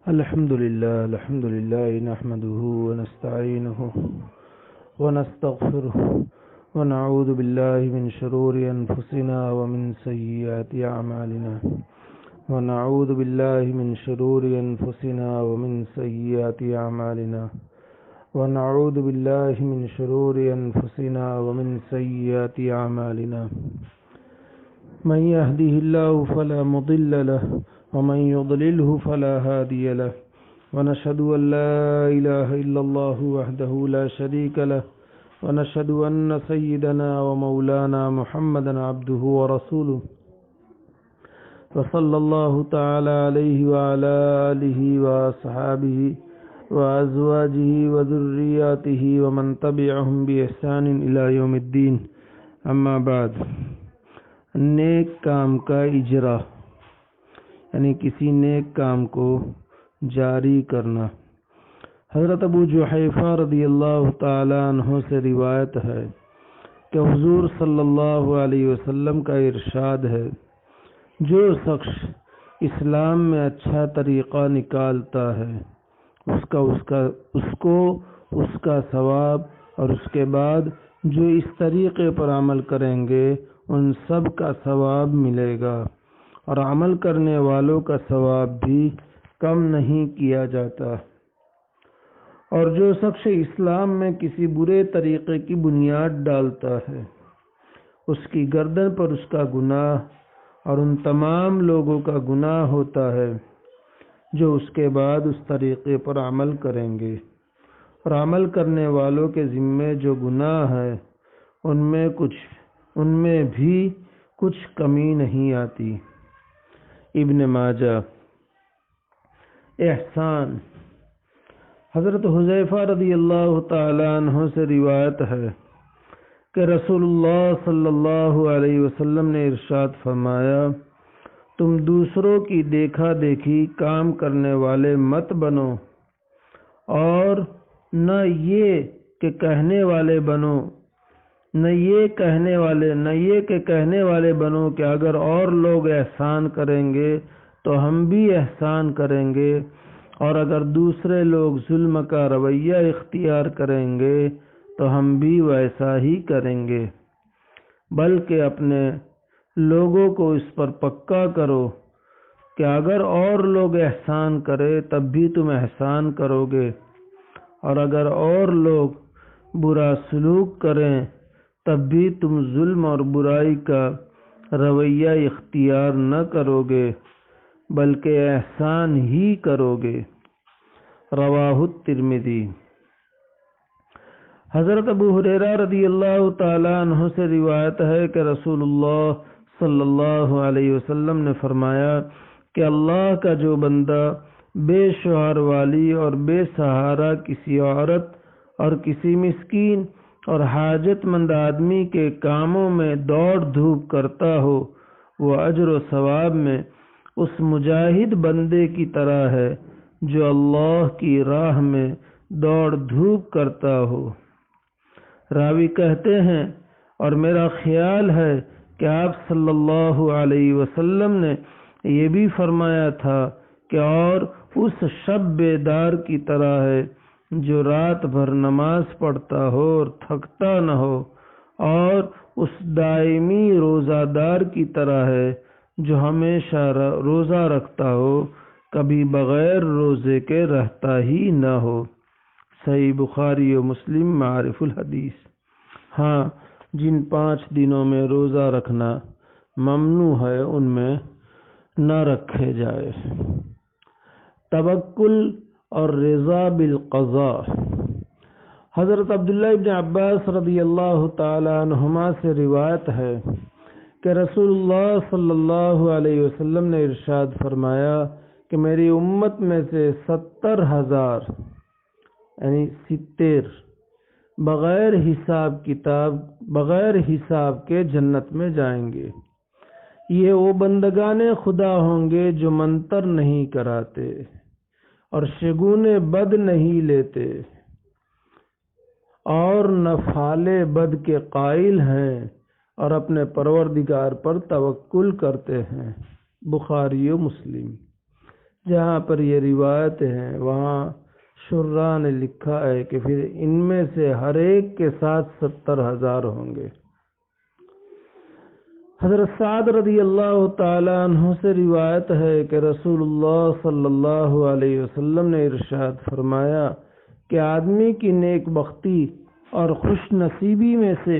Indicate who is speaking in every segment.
Speaker 1: الحمد لله نحمده ونستعينه ونستغفره ونعوذ بالله من شرور أنفسنا ومن سيئات أعمالنا ونعوذ بالله من شرور أنفسنا ومن سيئات أعمالنا ونعوذ بالله من شرور أنفسنا ومن سيئات أعمالنا من يهده الله فلا مضل له ومن يضلله فلا هادي له ونشهد أن لا إله إلا الله وحده لا شريك له ونشهد أن سيدنا ومولانا محمدا عبده ورسوله وصلى الله تعالى عليه وعلى آله وأصحابه وأزواجه وذرياته ومن تبعهم بإحسان إلى يوم الدين اما بعد. نیک کام کا اجرا یعنی کسی نیک کام کو جاری کرنا. حضرت ابو جحیفہ رضی اللہ تعالی عنہ سے روایت ہے کہ حضور صلی اللہ علیہ وسلم کا ارشاد ہے، جو شخص اسلام میں اچھا طریقہ نکالتا ہے اس کو اس کا ثواب، اور اس کے بعد جو اس طریقے پر عمل کریں گے ان سب کا ثواب ملے گا، اور عمل کرنے والوں کا ثواب بھی کم نہیں کیا جاتا. اور جو شخص اسلام میں کسی برے طریقے کی بنیاد ڈالتا ہے اس کی گردن پر اس کا گناہ اور ان تمام لوگوں کا گناہ ہوتا ہے جو اس کے بعد اس طریقے پر عمل کریں گے، اور عمل کرنے والوں کے ذمے جو گناہ ہے ان میں بھی کچھ کمی نہیں آتی. ابن ماجہ. احسان. حضرت حذیفہ رضی اللہ تعالی عنہ سے روایت ہے کہ رسول اللہ صلی اللہ علیہ وسلم نے ارشاد فرمایا، تم دوسروں کی دیکھا دیکھی کام کرنے والے مت بنو، اور نہ یہ کہ کہنے والے بنو کہ اگر اور لوگ احسان کریں گے تو ہم بھی احسان کریں گے، اور اگر دوسرے لوگ ظلم کا رویہ اختیار کریں گے تو ہم بھی ویسا ہی کریں گے، بلکہ اپنے لوگوں کو اس پر پکا کرو کہ اگر اور لوگ احسان کرے تب بھی تم احسان کرو گے، اور اگر اور لوگ برا سلوک کریں تب بھی تم ظلم اور برائی کا رویہ اختیار نہ کرو گے بلکہ احسان ہی کرو گے. رواہ الترمذی. حضرت ابو ہریرہ رضی اللہ تعالی عنہ سے روایت ہے کہ رسول اللہ صلی اللہ علیہ وسلم نے فرمایا کہ اللہ کا جو بندہ بے شوہر والی اور بے سہارا کسی عورت اور کسی مسکین اور حاجت مند آدمی کے کاموں میں دوڑ دھوپ کرتا ہو، وہ اجر و ثواب میں اس مجاہد بندے کی طرح ہے جو اللہ کی راہ میں دوڑ دھوپ کرتا ہو. راوی کہتے ہیں، اور میرا خیال ہے کہ آپ صلی اللہ علیہ وسلم نے یہ بھی فرمایا تھا کہ اور اس شب بیدار کی طرح ہے جو رات بھر نماز پڑھتا ہو اور تھکتا نہ ہو، اور اس دائمی روزہ دار کی طرح ہے جو ہمیشہ روزہ رکھتا ہو، کبھی بغیر روزے کے رہتا ہی نہ ہو. صحیح بخاری و مسلم معارف الحدیث. ہاں، جن 5 دنوں میں روزہ رکھنا ممنوع ہے ان میں نہ رکھے جائے. توکل اور رضا بالقضاء. حضرت عبداللہ ابن عباس رضی اللہ تعالی عنہما سے روایت ہے کہ رسول اللہ صلی اللہ علیہ وسلم نے ارشاد فرمایا کہ میری امت میں سے 70,000 یعنی 70 بغیر حساب کے جنت میں جائیں گے. یہ وہ بندگان خدا ہوں گے جو منتر نہیں کراتے اور شگون بد نہیں لیتے اور نہ فعل بد کے قائل ہیں اور اپنے پروردگار پر توکل کرتے ہیں. بخاری و مسلم. جہاں پر یہ روایتیں ہیں وہاں شراح نے لکھا ہے کہ پھر ان میں سے ہر ایک کے ساتھ 70,000 ہوں گے۔ حضرت سعد رضی اللہ تعالی عنہ سے روایت ہے کہ رسول اللہ صلی اللہ علیہ وسلم نے ارشاد فرمایا کہ آدمی کی نیک بختی اور خوش نصیبی میں سے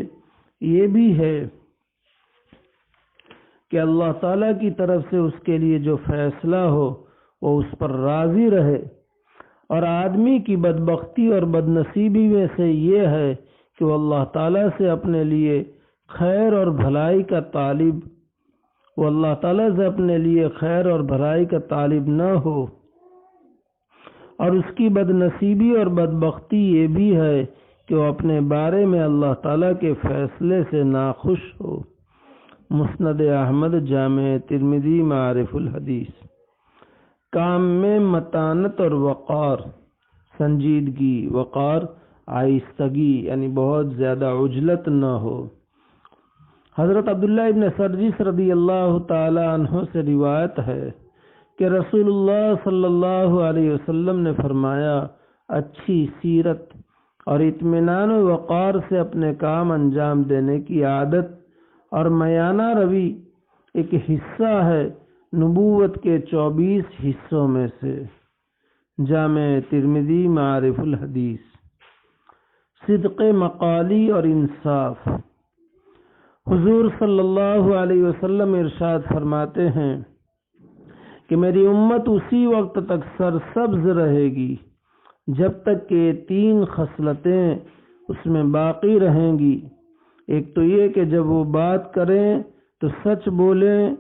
Speaker 1: یہ بھی ہے کہ اللہ تعالیٰ کی طرف سے اس کے لیے جو فیصلہ ہو وہ اس پر راضی رہے، اور آدمی کی بدبختی اور بدنصیبی میں سے یہ ہے کہ وہ اللہ تعالیٰ سے اپنے لیے خیر اور بھلائی کا طالب نہ ہو، اور اس کی بدنصیبی اور بدبختی یہ بھی ہے کہ وہ اپنے بارے میں اللہ تعالیٰ کے فیصلے سے ناخوش ہو۔ مسند احمد، جامع ترمذی، معارف الحدیث۔ کام میں متانت اور وقار، سنجیدگی، وقار آہستگی، یعنی بہت زیادہ عجلت نہ ہو۔ حضرت عبداللہ ابن سرجس رضی اللہ تعالی عنہ سے روایت ہے کہ رسول اللہ صلی اللہ علیہ وسلم نے فرمایا، اچھی سیرت اور اطمینان و وقار سے اپنے کام انجام دینے کی عادت اور میانہ روی ایک حصہ ہے نبوت کے 24 حصوں میں سے۔ جامع ترمذی، معارف الحدیث۔ صدق مقالی اور انصاف۔ حضور صلی اللہ علیہ وسلم ارشاد فرماتے ہیں کہ میری امت اسی وقت تک سرسبز رہے گی جب تک کہ 3 خصلتیں اس میں باقی رہیں گی۔ ایک تو یہ کہ جب وہ بات کریں تو سچ بولیں،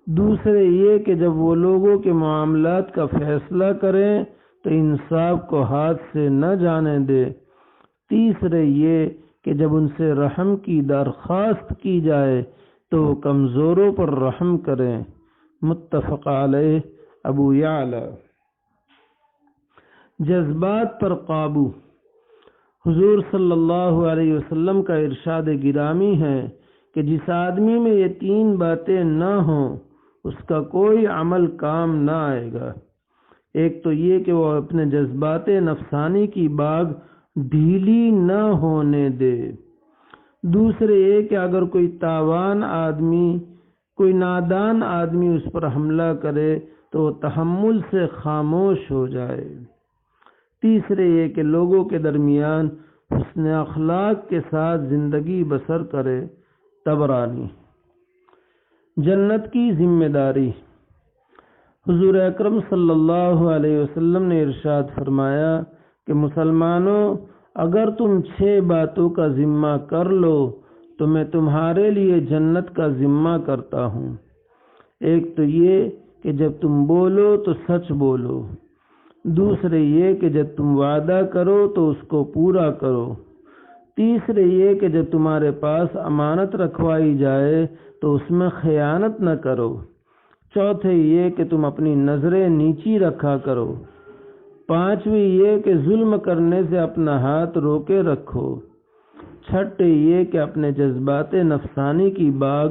Speaker 1: دوسرے یہ کہ جب وہ لوگوں کے معاملات کا فیصلہ کریں تو انصاف کو ہاتھ سے نہ جانے دے، تیسرے یہ کہ جب ان سے رحم کی درخواست کی جائے تو کمزوروں پر رحم کریں۔ متفق علیہ، ابو یعلا۔ جذبات پر قابو۔ حضور صلی اللہ علیہ وسلم کا ارشاد گرامی ہے کہ جس آدمی میں یہ 3 باتیں نہ ہوں اس کا کوئی عمل کام نہ آئے گا۔ ایک تو یہ کہ وہ اپنے جذبات نفسانی کی باغ ڈھیلی نہ ہونے دے، دوسرے یہ کہ اگر کوئی نادان آدمی اس پر حملہ کرے تو وہ تحمل سے خاموش ہو جائے، تیسرے یہ کہ لوگوں کے درمیان حسن اخلاق کے ساتھ زندگی بسر کرے۔ طبرانی۔ جنت کی ذمہ داری۔ حضور اکرم صلی اللہ علیہ وسلم نے ارشاد فرمایا کہ مسلمانوں، اگر تم 6 باتوں کا ذمہ کر لو تو میں تمہارے لیے جنت کا ذمہ کرتا ہوں۔ ایک تو یہ کہ جب تم بولو تو سچ بولو، دوسرے یہ کہ جب تم وعدہ کرو تو اس کو پورا کرو، تیسرے یہ کہ جب تمہارے پاس امانت رکھوائی جائے تو اس میں خیانت نہ کرو، چوتھے یہ کہ تم اپنی نظریں نیچی رکھا کرو، پانچویں یہ کہ ظلم کرنے سے اپنا ہاتھ روکے رکھو، چھٹے یہ کہ اپنے جذبات نفسانی کی باغ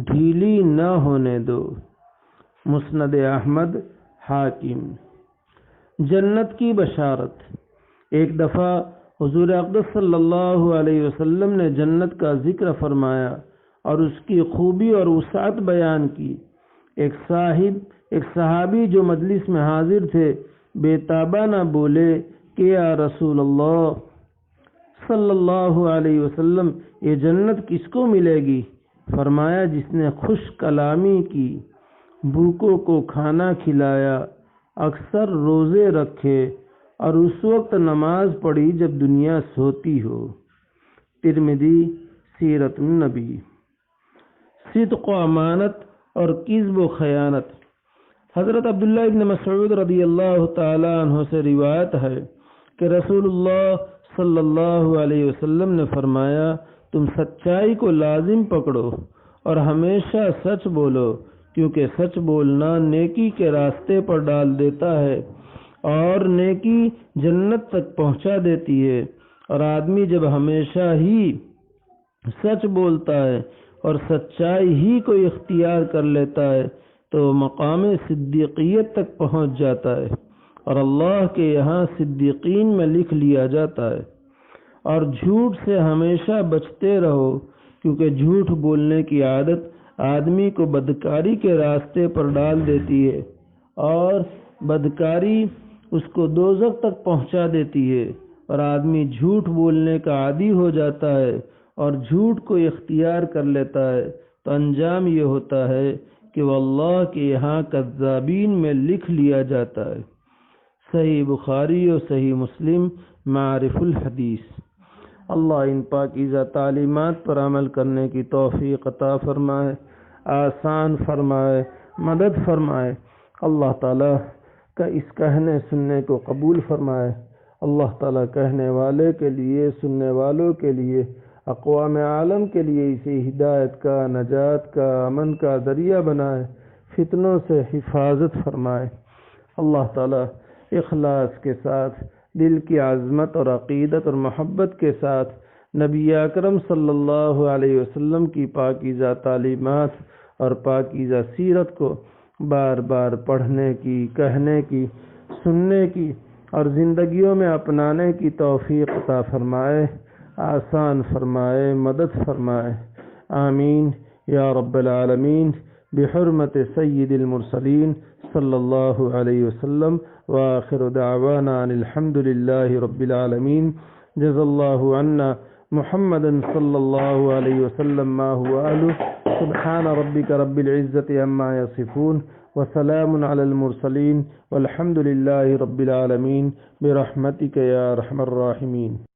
Speaker 1: ڈھیلی نہ ہونے دو۔ مسند احمد، حاکم۔ جنت کی بشارت۔ ایک دفعہ حضور اقدس صلی اللہ علیہ وسلم نے جنت کا ذکر فرمایا اور اس کی خوبی اور وسعت بیان کی۔ ایک صحابی جو مجلس میں حاضر تھے بے تابانہ نہ بولے کہ یا رسول اللہ صلی اللہ علیہ وسلم، یہ جنت کس کو ملے گی؟ فرمایا، جس نے خوش کلامی کی، بھوکوں کو کھانا کھلایا، اکثر روزے رکھے اور اس وقت نماز پڑھی جب دنیا سوتی ہو۔ ترمذی، سیرت النبی۔ صدق و امانت اور کذب و خیانت۔ حضرت عبداللہ ابن مسعود رضی اللہ تعالی عنہ سے روایت ہے کہ رسول اللہ صلی اللہ علیہ وسلم نے فرمایا، تم سچائی کو لازم پکڑو اور ہمیشہ سچ بولو، کیونکہ سچ بولنا نیکی کے راستے پر ڈال دیتا ہے اور نیکی جنت تک پہنچا دیتی ہے، اور آدمی جب ہمیشہ ہی سچ بولتا ہے اور سچائی ہی کو اختیار کر لیتا ہے تو مقام صدیقیت تک پہنچ جاتا ہے اور اللہ کے یہاں صدیقین میں لکھ لیا جاتا ہے۔ اور جھوٹ سے ہمیشہ بچتے رہو، کیونکہ جھوٹ بولنے کی عادت آدمی کو بدکاری کے راستے پر ڈال دیتی ہے اور بدکاری اس کو دوزخ تک پہنچا دیتی ہے، اور آدمی جھوٹ بولنے کا عادی ہو جاتا ہے اور جھوٹ کو اختیار کر لیتا ہے تو انجام یہ ہوتا ہے کہ وہ اللہ کے یہاں کذابین میں لکھ لیا جاتا ہے۔ صحیح بخاری اور صحیح مسلم معارف الحدیث۔ اللہ ان پاکیزہ تعلیمات پر عمل کرنے کی توفیق عطا فرمائے، آسان فرمائے، مدد فرمائے۔ اللہ تعالیٰ کا اس کہنے سننے کو قبول فرمائے۔ اللہ تعالیٰ کہنے والے کے لیے، سننے والوں کے لیے، اقوام عالم کے لیے اسے ہدایت کا، نجات کا، امن کا ذریعہ بنائے، فتنوں سے حفاظت فرمائے۔ اللہ تعالیٰ اخلاص کے ساتھ، دل کی عظمت اور عقیدت اور محبت کے ساتھ نبی اکرم صلی اللہ علیہ وسلم کی پاکیزہ تعلیمات اور پاکیزہ سیرت کو بار بار پڑھنے کی، کہنے کی، سننے کی اور زندگیوں میں اپنانے کی توفیق عطا فرمائے، آسان فرمائے، مدد فرمائے۔ آمین یا رب العالمین، بحرمت سید المرسلین صلی اللہ علیہ وسلم، وآخر دعوانا ان الحمد للہ رب العالمین۔ جزا اللہ عنا محمد صلی اللہ علیہ وسلم ما هو اہلہ۔ سبحان ربک رب العزت عما یصفون، وسلام علی المرسلین، والحمد للہ رب العالمین، برحمتک یا ارحم الراحمین۔